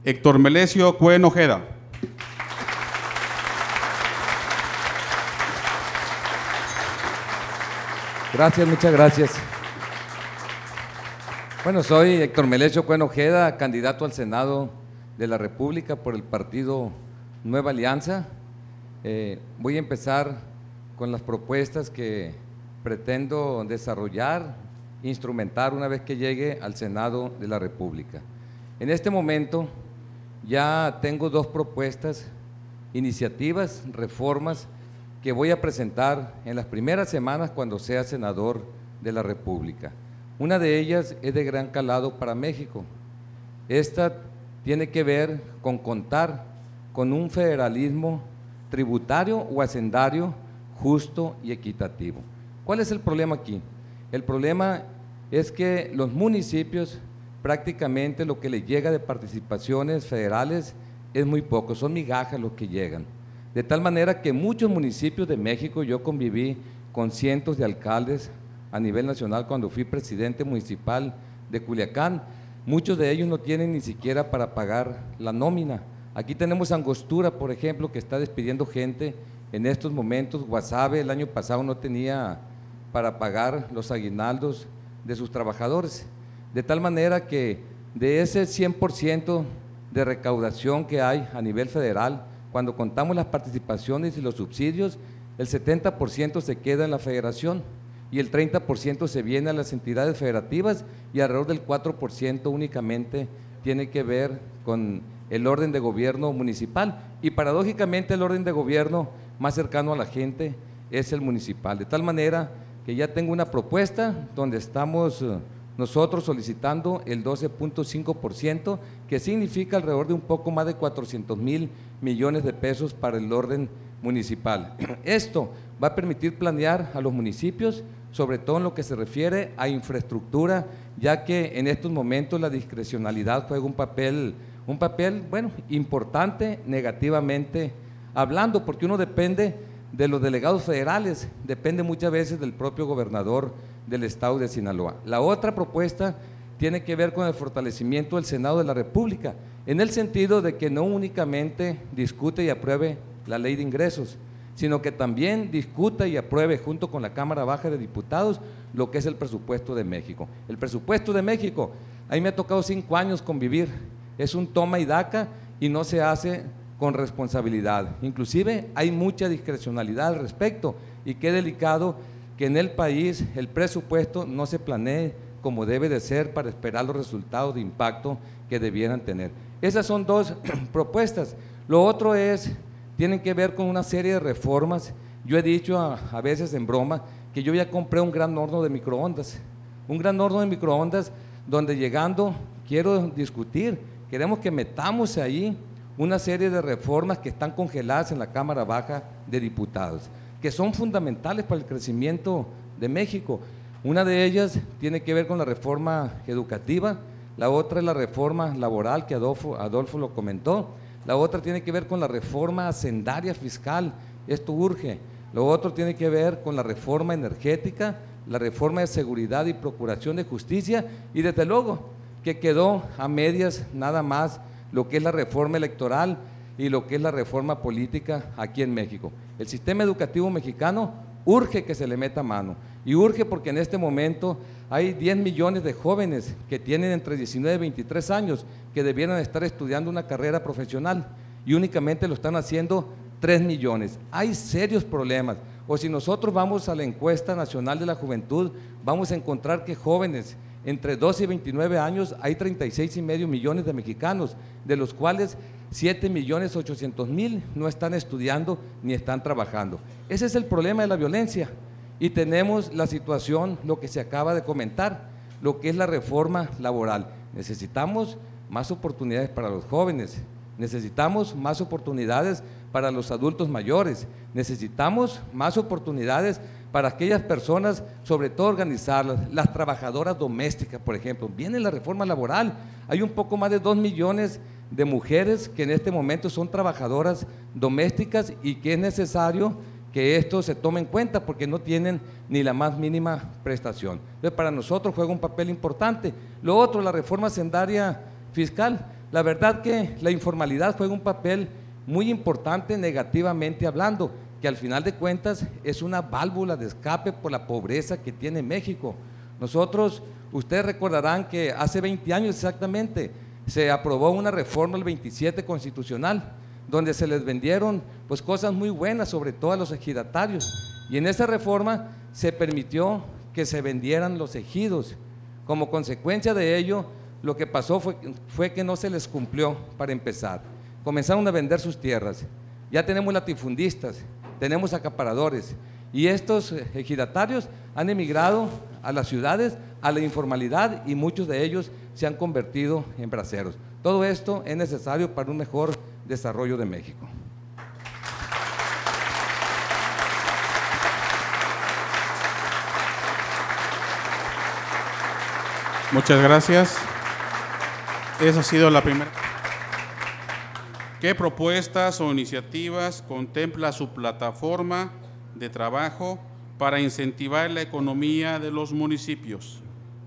Héctor Melesio Cuen Ojeda. Gracias, muchas gracias. Bueno, soy Héctor Melesio Cuen Ojeda, candidato al Senado de la República por el partido Nueva Alianza. Voy a empezar con las propuestas que pretendo desarrollar, instrumentar una vez que llegue al Senado de la República. En este momento ya tengo dos propuestas, iniciativas, reformas que voy a presentar en las primeras semanas cuando sea senador de la República. Una de ellas es de gran calado para México. Esta tiene que ver con contar con un federalismo tributario o hacendario justo y equitativo. ¿Cuál es el problema aquí? El problema es que los municipios prácticamente lo que les llega de participaciones federales es muy poco, son migajas los que llegan. De tal manera que muchos municipios de México, yo conviví con cientos de alcaldes a nivel nacional cuando fui presidente municipal de Culiacán, muchos de ellos no tienen ni siquiera para pagar la nómina. Aquí tenemos Angostura, por ejemplo, que está despidiendo gente en estos momentos. Guasave el año pasado no tenía para pagar los aguinaldos de sus trabajadores. De tal manera que de ese 100% de recaudación que hay a nivel federal, cuando contamos las participaciones y los subsidios, el 70% se queda en la federación y el 30% se viene a las entidades federativas y alrededor del 4% únicamente tiene que ver con el orden de gobierno municipal. Y paradójicamente el orden de gobierno más cercano a la gente es el municipal. De tal manera que ya tengo una propuesta donde estamos nosotros solicitando el 12.5%, que significa alrededor de un poco más de 400,000 millones de pesos para el orden municipal. Esto va a permitir planear a los municipios, sobre todo en lo que se refiere a infraestructura, ya que en estos momentos la discrecionalidad juega un papel, bueno, importante negativamente hablando, porque uno depende de los delegados federales, depende muchas veces del propio gobernador del estado de Sinaloa. La otra propuesta tiene que ver con el fortalecimiento del Senado de la República, en el sentido de que no únicamente discute y apruebe la ley de ingresos, sino que también discuta y apruebe junto con la Cámara Baja de Diputados lo que es el presupuesto de México. El presupuesto de México, a mí me ha tocado 5 años convivir, es un toma y daca y no se hace con responsabilidad. Inclusive hay mucha discrecionalidad al respecto y qué delicado que en el país el presupuesto no se planee como debe de ser para esperar los resultados de impacto que debieran tener. Esas son dos propuestas. Lo otro tienen que ver con una serie de reformas. Yo he dicho a veces en broma que yo ya compré un gran horno de microondas, donde llegando quiero discutir, queremos que metamos ahí una serie de reformas que están congeladas en la Cámara Baja de Diputados, que son fundamentales para el crecimiento de México. Una de ellas tiene que ver con la reforma educativa, la otra es la reforma laboral que Adolfo lo comentó, la otra tiene que ver con la reforma hacendaria fiscal, esto urge, lo otro tiene que ver con la reforma energética, la reforma de seguridad y procuración de justicia y desde luego que quedó a medias nada más lo que es la reforma electoral y lo que es la reforma política aquí en México. El sistema educativo mexicano urge que se le meta mano y urge porque en este momento hay 10 millones de jóvenes que tienen entre 19 y 23 años que debieran estar estudiando una carrera profesional y únicamente lo están haciendo 3 millones. Hay serios problemas. O si nosotros vamos a la encuesta nacional de la juventud, vamos a encontrar que jóvenes entre 12 y 29 años hay 36,5 millones de mexicanos, de los cuales 7,800,000 no están estudiando ni están trabajando. Ese es el problema de la violencia y tenemos la situación, lo que se acaba de comentar, lo que es la reforma laboral. Necesitamos más oportunidades para los jóvenes, necesitamos más oportunidades para los adultos mayores, necesitamos más oportunidades para aquellas personas, sobre todo organizarlas, las trabajadoras domésticas, por ejemplo. Viene la reforma laboral, hay un poco más de 2 millones de mujeres que en este momento son trabajadoras domésticas y que es necesario que esto se tome en cuenta porque no tienen ni la más mínima prestación. Entonces, para nosotros juega un papel importante. Lo otro, la reforma hacendaria fiscal. La verdad que la informalidad juega un papel muy importante negativamente hablando, que al final de cuentas es una válvula de escape por la pobreza que tiene México. Nosotros, ustedes recordarán que hace 20 años exactamente se aprobó una reforma, el 27 constitucional, donde se les vendieron pues cosas muy buenas, sobre todo a los ejidatarios, y en esa reforma se permitió que se vendieran los ejidos. Como consecuencia de ello, lo que pasó fue que no se les cumplió para empezar. Comenzaron a vender sus tierras. Ya tenemos latifundistas, tenemos acaparadores, y estos ejidatarios han emigrado a las ciudades, a la informalidad, y muchos de ellos se han convertido en braceros. Todo esto es necesario para un mejor desarrollo de México. Muchas gracias. Esa ha sido la primera. ¿Qué propuestas o iniciativas contempla su plataforma de trabajo para incentivar la economía de los municipios?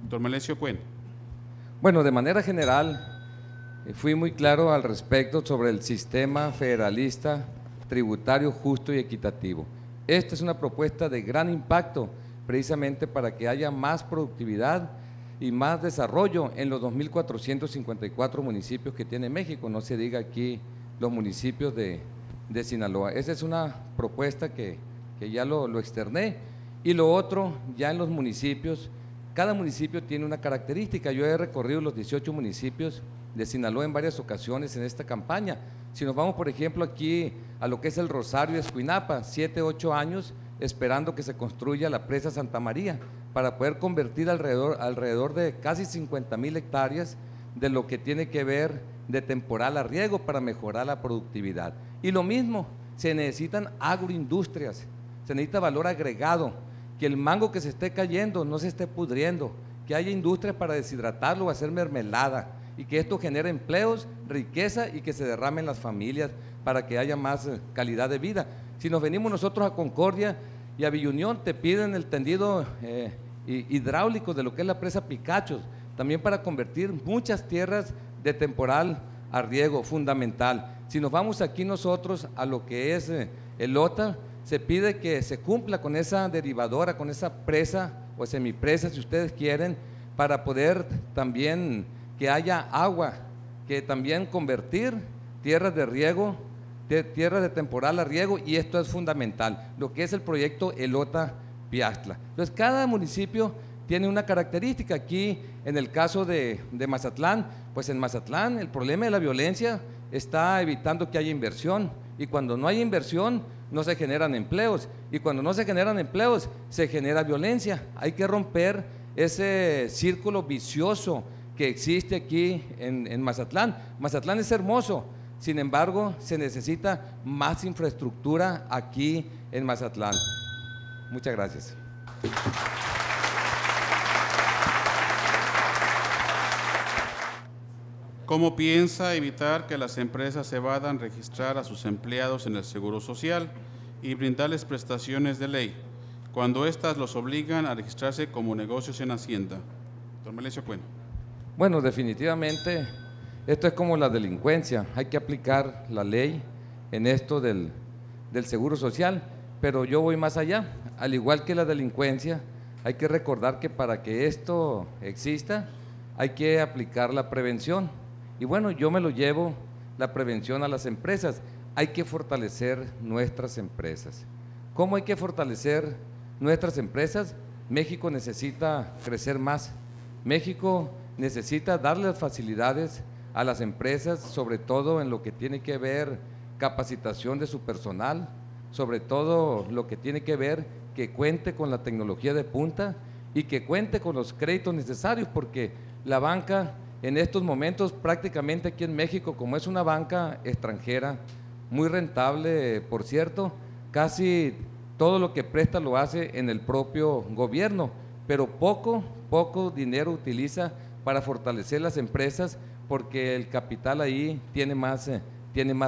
Doctor Melesio Cuen. Bueno, de manera general, fui muy claro al respecto sobre el sistema federalista tributario justo y equitativo. Esta es una propuesta de gran impacto, precisamente para que haya más productividad y más desarrollo en los 2.454 municipios que tiene México, no se diga aquí los municipios de Sinaloa. Esa es una propuesta que ya lo externé. Y lo otro, ya en los municipios, cada municipio tiene una característica. Yo he recorrido los 18 municipios de Sinaloa en varias ocasiones en esta campaña. Si nos vamos, por ejemplo, aquí a lo que es el Rosario Escuinapa, 7, 8 años esperando que se construya la presa Santa María, para poder convertir alrededor de casi 50,000 hectáreas de lo que tiene que ver de temporal a riego para mejorar la productividad. Y lo mismo, se necesitan agroindustrias, se necesita valor agregado, que el mango que se esté cayendo no se esté pudriendo, que haya industria para deshidratarlo o hacer mermelada, y que esto genere empleos, riqueza y que se derrame en las familias para que haya más calidad de vida. Si nos venimos nosotros a Concordia y a Villunión, te piden el tendido hidráulico de lo que es la presa Picachos, también para convertir muchas tierras de temporal a riego, fundamental. Si nos vamos aquí nosotros a lo que es el OTA, se pide que se cumpla con esa derivadora, con esa presa o semipresa, si ustedes quieren, para poder también que haya agua, que también convertir tierras de riego, tierras de temporal a riego, y esto es fundamental, lo que es el proyecto Elota Piaxtla. Entonces, cada municipio tiene una característica. Aquí, en el caso de Mazatlán, pues en Mazatlán el problema de la violencia está evitando que haya inversión, y cuando no hay inversión no se generan empleos, y cuando no se generan empleos se genera violencia. Hay que romper ese círculo vicioso que existe aquí en Mazatlán. Mazatlán es hermoso, sin embargo se necesita más infraestructura aquí en Mazatlán. Muchas gracias. ¿Cómo piensa evitar que las empresas evadan registrar a sus empleados en el Seguro Social y brindarles prestaciones de ley, cuando éstas los obligan a registrarse como negocios en Hacienda? Doctor Melesio Cuen. Bueno, definitivamente esto es como la delincuencia, hay que aplicar la ley en esto del Seguro Social, pero yo voy más allá. Al igual que la delincuencia, hay que recordar que para que esto exista hay que aplicar la prevención. Y bueno, yo me lo llevo la prevención a las empresas. Hay que fortalecer nuestras empresas. ¿Cómo hay que fortalecer nuestras empresas? México necesita crecer más. México necesita darle las facilidades a las empresas, sobre todo en lo que tiene que ver capacitación de su personal, sobre todo lo que tiene que ver que cuente con la tecnología de punta y que cuente con los créditos necesarios, porque la banca en estos momentos prácticamente aquí en México, como es una banca extranjera, muy rentable, por cierto, casi todo lo que presta lo hace en el propio gobierno, pero poco dinero utiliza para fortalecer las empresas, porque el capital ahí tiene más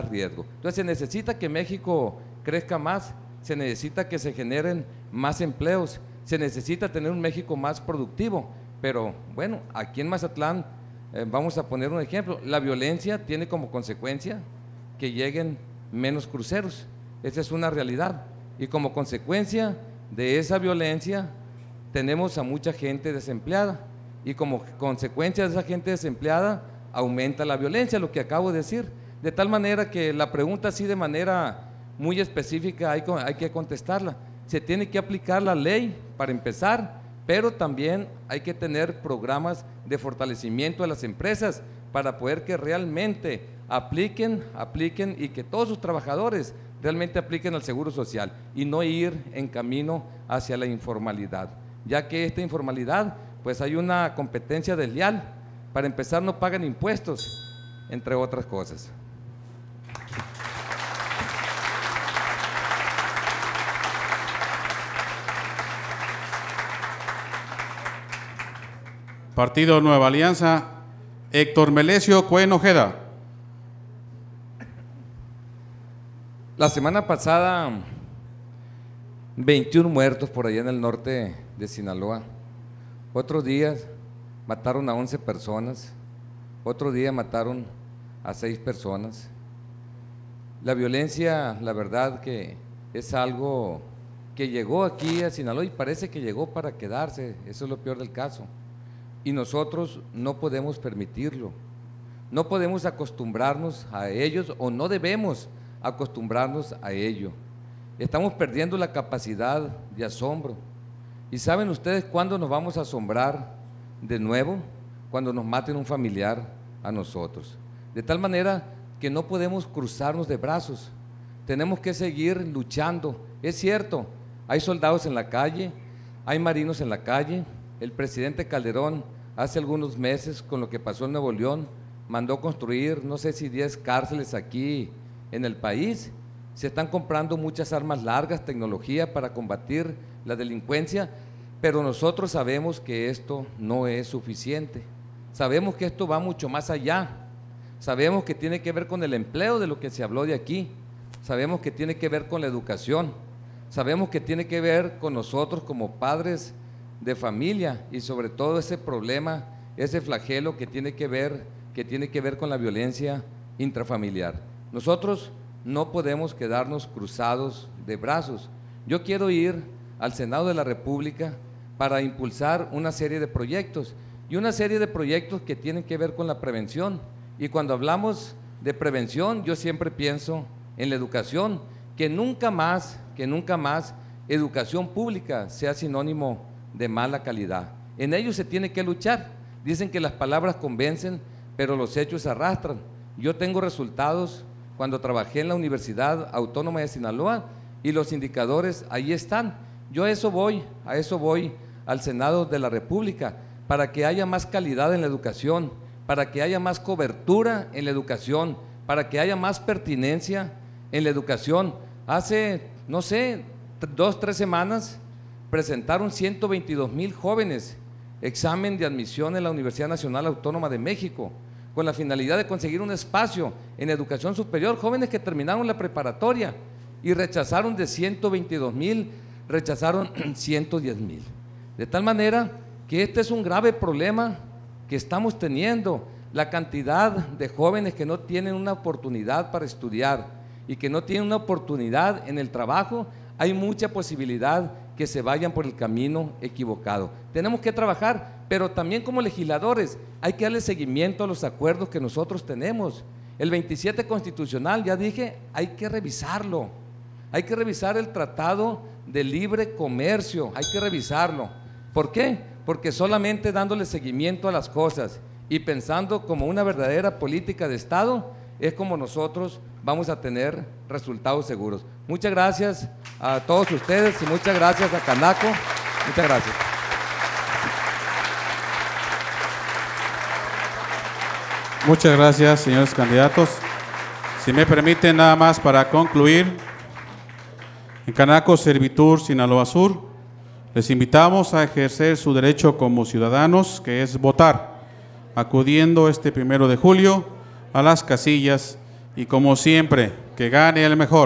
riesgo. Entonces se necesita que México crezca más, se necesita que se generen más empleos, se necesita tener un México más productivo, pero bueno, aquí en Mazatlán Vamos a poner un ejemplo, la violencia tiene como consecuencia que lleguen menos cruceros, esa es una realidad, y como consecuencia de esa violencia tenemos a mucha gente desempleada, y como consecuencia de esa gente desempleada aumenta la violencia, lo que acabo de decir, de tal manera que la pregunta así de manera muy específica hay que contestarla. Se tiene que aplicar la ley para empezar, pero también hay que tener programas de fortalecimiento de las empresas para poder que realmente apliquen y que todos sus trabajadores realmente apliquen al seguro social y no ir en camino hacia la informalidad, ya que esta informalidad, pues hay una competencia desleal. Para empezar, no pagan impuestos, entre otras cosas. Partido Nueva Alianza, Héctor Melesio Cuen Ojeda. La semana pasada, 21 muertos por allá en el norte de Sinaloa. Otro día mataron a 11 personas. Otro día mataron a 6 personas. La violencia, la verdad que es algo que llegó aquí a Sinaloa y parece que llegó para quedarse. Eso es lo peor del caso. Y nosotros no podemos permitirlo, no podemos acostumbrarnos a ellos o no debemos acostumbrarnos a ello. Estamos perdiendo la capacidad de asombro. ¿Y saben ustedes cuándo nos vamos a asombrar de nuevo? Cuando nos maten un familiar a nosotros. De tal manera que no podemos cruzarnos de brazos, tenemos que seguir luchando. Es cierto, hay soldados en la calle, hay marinos en la calle. El presidente Calderón hace algunos meses, con lo que pasó en Nuevo León, mandó construir, no sé si 10 cárceles aquí en el país. Se están comprando muchas armas largas, tecnología para combatir la delincuencia, pero nosotros sabemos que esto no es suficiente. Sabemos que esto va mucho más allá. Sabemos que tiene que ver con el empleo, de lo que se habló de aquí. Sabemos que tiene que ver con la educación. Sabemos que tiene que ver con nosotros como padres de familia y sobre todo ese problema, ese flagelo que tiene que ver con la violencia intrafamiliar. Nosotros no podemos quedarnos cruzados de brazos. Yo quiero ir al Senado de la República para impulsar una serie de proyectos y una serie de proyectos que tienen que ver con la prevención. Y cuando hablamos de prevención, yo siempre pienso en la educación, que nunca más educación pública sea sinónimo de mala calidad. En ello se tiene que luchar. Dicen que las palabras convencen, pero los hechos arrastran. Yo tengo resultados cuando trabajé en la Universidad Autónoma de Sinaloa y los indicadores ahí están. Yo a eso voy al Senado de la República, para que haya más calidad en la educación, para que haya más cobertura en la educación, para que haya más pertinencia en la educación. Hace, no sé, 2 o 3 semanas presentaron 122,000 jóvenes examen de admisión en la Universidad Nacional Autónoma de México, con la finalidad de conseguir un espacio en educación superior, jóvenes que terminaron la preparatoria y rechazaron de 122,000, rechazaron 110,000. De tal manera que este es un grave problema que estamos teniendo, la cantidad de jóvenes que no tienen una oportunidad para estudiar y que no tienen una oportunidad en el trabajo. Hay mucha posibilidad que se vayan por el camino equivocado. Tenemos que trabajar, pero también como legisladores hay que darle seguimiento a los acuerdos que nosotros tenemos. El 27 constitucional, ya dije, hay que revisarlo. Hay que revisar el Tratado de Libre Comercio, hay que revisarlo. ¿Por qué? Porque solamente dándole seguimiento a las cosas y pensando como una verdadera política de Estado es como nosotros vamos a tener resultados seguros. Muchas gracias a todos ustedes y muchas gracias a Canaco. Muchas gracias. Muchas gracias, señores candidatos. Si me permiten, nada más para concluir, en Canaco Servitur Sinaloa Sur, les invitamos a ejercer su derecho como ciudadanos, que es votar, acudiendo este 1 de julio a las casillas y, como siempre, que gane el mejor.